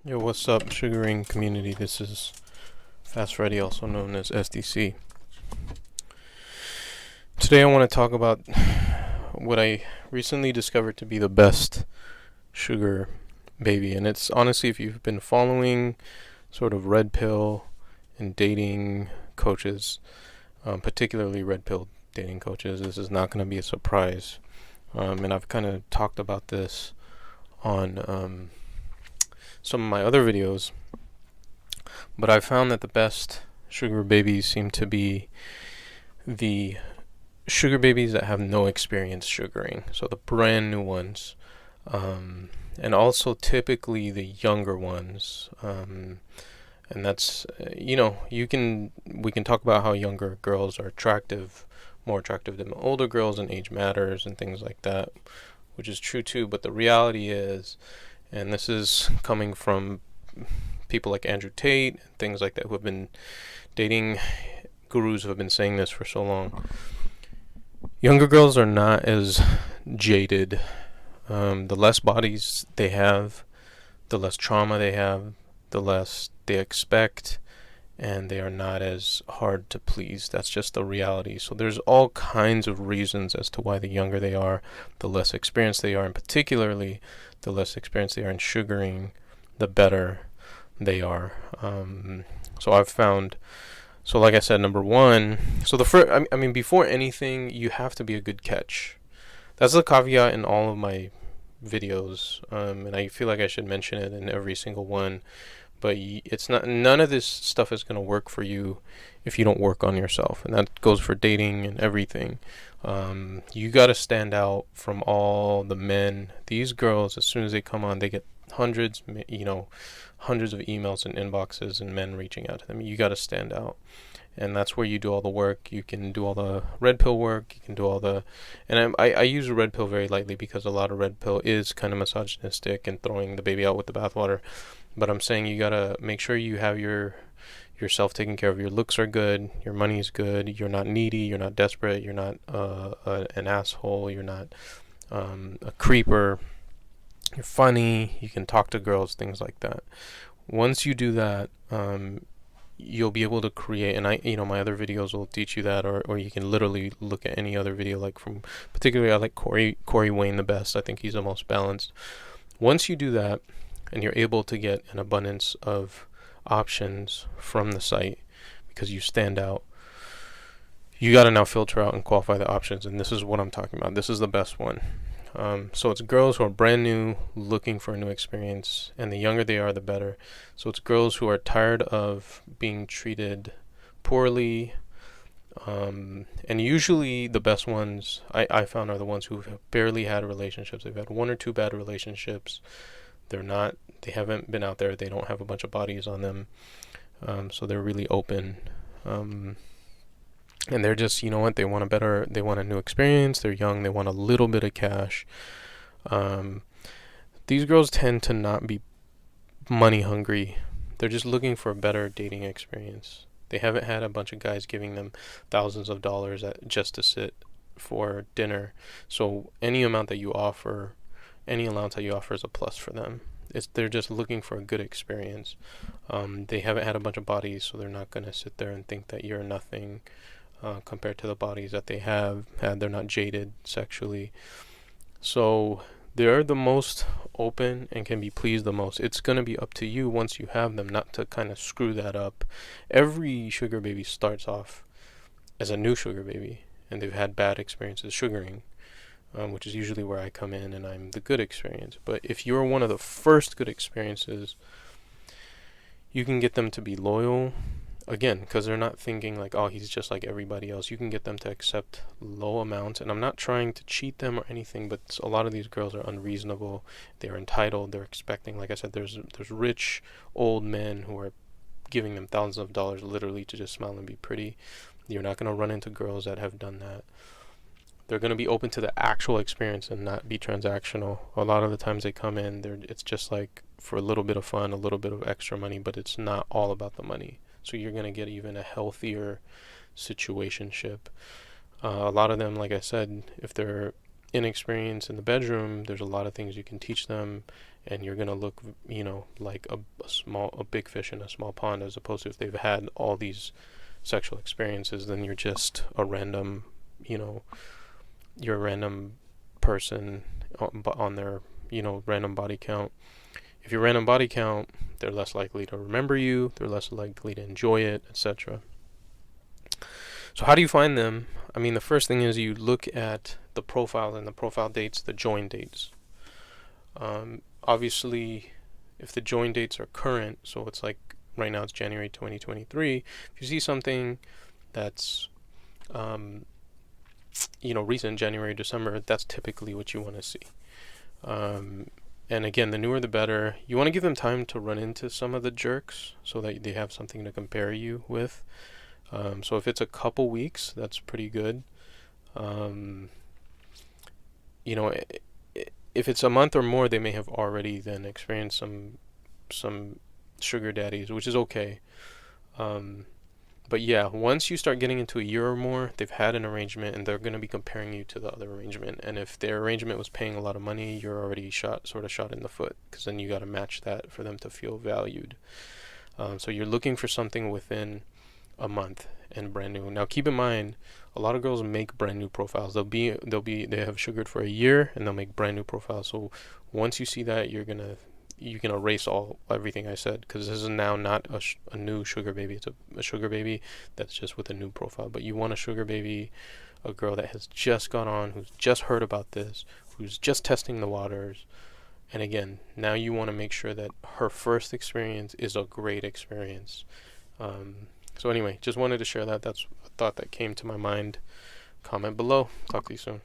Yo, what's up, sugaring community? This is Fast Freddy, also known as SDC. Today I want to talk about what I recently discovered to be the best sugar baby. And it's honestly, if you've been following sort of red pill and dating coaches, particularly red pill dating coaches, this is not going to be a surprise. And I've kind of talked about this on some of my other videos, but I found that the best sugar babies seem to be the sugar babies that have no experience sugaring, so the brand new ones, and also typically the younger ones. And that's we can talk about how younger girls are attractive, more attractive than older girls, and age matters and things like that, which is true too. But the reality is, and this is coming from people like Andrew Tate and things like that, who have been dating gurus who have been saying this for so long. Younger girls are not as jaded. The less bodies they have, the less trauma they have, the less they expect, and they are not as hard to please. That's just the reality. So there's all kinds of reasons as to why the younger they are, the less experienced they are, and particularly the less experienced they are in sugaring, the better they are. So I've found, so like I said, number one, so the first, I mean, before anything, you have to be a good catch. That's the caveat in all of my videos, and I feel like I should mention it in every single one. But it's not, none of this stuff is going to work for you if you don't work on yourself, and that goes for dating and everything. You got to stand out from all the men. These girls, as soon as they come on, they get hundreds, hundreds of emails and inboxes and men reaching out to them. You got to stand out. And that's where you do all the work. You can do all the red pill work. You can do all the, and I use red pill very lightly because a lot of red pill is kind of misogynistic and throwing the baby out with the bathwater. But I'm saying you gotta make sure you have yourself taken care of. Your looks are good. Your money is good. You're not needy. You're not desperate. You're not an asshole. You're not a creeper. You're funny. You can talk to girls. Things like that. Once you do that, you'll be able to create, and my other videos will teach you that, or you can literally look at any other video, like from, particularly I like Corey Wayne the best. I think he's the most balanced. Once you do that, and you're able to get an abundance of options from the site because you stand out, you got to now filter out and qualify the options, and this is what I'm talking about. This is the best one. So it's girls who are brand new, looking for a new experience, and the younger they are, the better. So it's girls who are tired of being treated poorly, and usually the best ones I found are the ones who have barely had relationships. They've had one or two bad relationships. They haven't been out there. They don't have a bunch of bodies on them. So they're really open. And they're just, they want they want a new experience. They're young. They want a little bit of cash. These girls tend to not be money hungry. They're just looking for a better dating experience. They haven't had a bunch of guys giving them thousands of dollars just to sit for dinner. So any allowance that you offer is a plus for them. They're just looking for a good experience. They haven't had a bunch of bodies, so they're not going to sit there and think that you're nothing compared to the bodies that they have had. They're not jaded sexually. So they're the most open and can be pleased the most. It's going to be up to you once you have them not to kind of screw that up. Every sugar baby starts off as a new sugar baby, and they've had bad experiences sugaring. Which is usually where I come in and I'm the good experience. But if you're one of the first good experiences, you can get them to be loyal, again, because they're not thinking like, oh, he's just like everybody else. You can get them to accept low amounts, and I'm not trying to cheat them or anything, but a lot of these girls are unreasonable. They're entitled. They're expecting, like I said, there's rich old men who are giving them thousands of dollars literally to just smile and be pretty. You're not going to run into girls that have done that. They're going to be open to the actual experience and not be transactional. A lot of the times they come in, it's just like for a little bit of fun, a little bit of extra money, but it's not all about the money. So you're going to get even a healthier situationship. A lot of them, like I said, if they're inexperienced in the bedroom, there's a lot of things you can teach them, and you're gonna look, like a big fish in a small pond, as opposed to if they've had all these sexual experiences, then you're just a random, you know, you're a random person on their, random body count. If you're random body count, they're less likely to remember you, they're less likely to enjoy it, etc. So how do you find them? I mean, the first thing is you look at the profile and the profile dates, the join dates. Obviously, if the join dates are current, so it's like right now it's January 2023. If you see something that's recent, January, December, that's typically what you want to see. And again, the newer the better. You want to give them time to run into some of the jerks so that they have something to compare you with. So if it's a couple weeks, that's pretty good. If it's a month or more, they may have already then experienced some sugar daddies, which is okay. But yeah, once you start getting into a year or more, they've had an arrangement and they're going to be comparing you to the other arrangement. And if their arrangement was paying a lot of money, you're already shot in the foot, because then you got to match that for them to feel valued. So you're looking for something within a month and brand new. Now keep in mind, a lot of girls make brand new profiles. They have sugared for a year and they'll make brand new profiles. So once you see that, you can erase everything I said, because this is now not a new sugar baby. It's a sugar baby that's just with a new profile. But you want a sugar baby, a girl that has just got on, who's just heard about this, who's just testing the waters. And again, now you want to make sure that her first experience is a great experience. So anyway, just wanted to share that. That's a thought that came to my mind. Comment below. Talk to you soon.